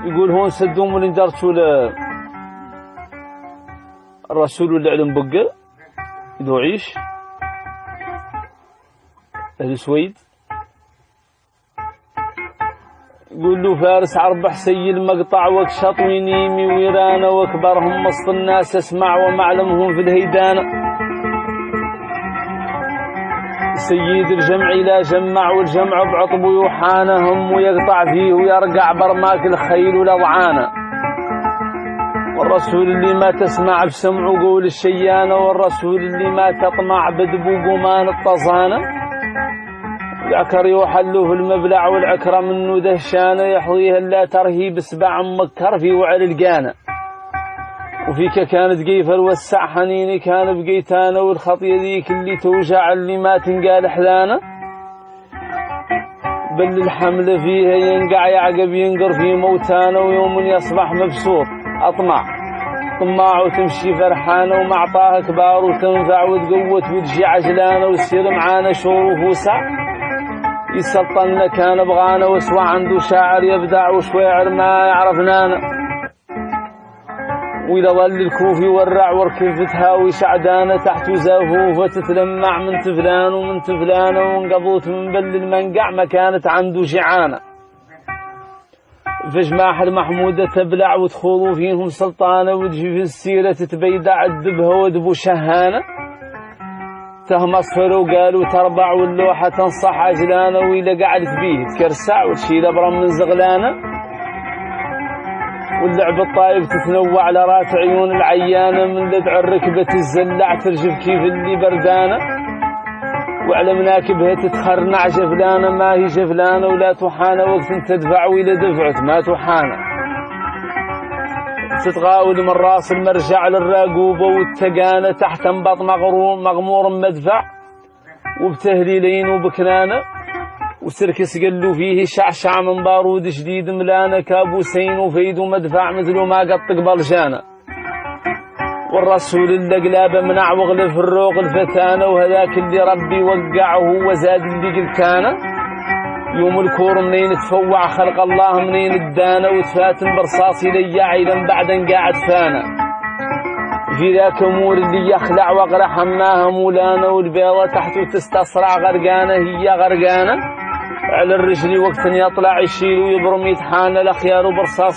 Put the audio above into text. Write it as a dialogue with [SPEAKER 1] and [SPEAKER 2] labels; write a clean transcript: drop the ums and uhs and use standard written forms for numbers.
[SPEAKER 1] يقول هون سدوم اللي درتوا الرسول اللي علم بقر يدو عيش أهل سويد. يقول له فارس عربح سي المقطع وكشط وينيمي ويرانا واكبرهم وسط الناس اسمع ومعلمهم في الهيدانة. سيد الجمع لا جمع والجمع بعطب يوحانا هم ويقطع فيه ويرقع برماك الخيل ولضعانه. والرسول اللي ما تسمع بسمع قول الشيانة والرسول اللي ما تطمع بدبو قمان الطزانة. العكر يوحلو في المبلع والعكرة منه دهشانة يحظيها لا ترهيب سبع مكر في وعلى القانة. وفيك كانت قيفر والسع حنيني كان بقيتانا والخطية ذيك اللي توجع اللي ما تنقال حذانة. بل الحمل فيها ينقع يعقب ينقر في موتانا ويوم يصبح مبسوط أطمع طماع وتمشي فرحانة ومعطاها كبار وتنفع وتقوت وتجي عجلانة وتصير معانا شور وفوسع. يسلطن كان بغانا وسوى عنده شاعر يبدع وشويعر ما يعرفنانا. وإذا ظل الكوفي ورع وركب تهاوي سعدانة تحت زافوفة تتلمع من تفلان ومن تفلانة وانقضوت من بل المنقع ما كانت عنده شعانة. فجماح المحمودة تبلع وتخوضوا فيهم سلطانة وتجي في السيرة تتبيدع الدبها ودبو شهانة. تهمصفر وقالوا تربع واللوحة تنصح عجلانة وإذا قعدت بيه تكرسع وتشيل أبرا من زغلانة. واللعب الطايب تتنوع لرات عيون العيانة من لدع الركبة الزلع ترجف كيف اللي بردانة. وعلى مناكبها تتخرنع جفلانة ما هي جفلانة ولا تحانة وقت تدفع وإذا دفعت ما تحانة. تتغاول من راس المرجع للراقوبة والتقانة تحت انبط مغمور مدفع وبتهليلين وبكنانة. وسركس قلو فيه شعشع من بارود شديد ملانة كابوسين وفيد ومدفع مثل ما قطق بلجانة. والرسول اللي قلابه منع وغلف الروق الفتانة وهذاك اللي ربي وقعه وزاد اللي قلتانه. يوم الكور منين تفوع خلق الله منين الدانة وتفاتن برصاصي ليا لم بعد قاعد فانا. في ذاك امور اللي يخلع وقرا حماها مولانا والبيضة تحته تستصرع غرقانة هي غرقانة. على الرجل وقت يطلع يشيل ويبرم يتحانى الأخيار برصاصي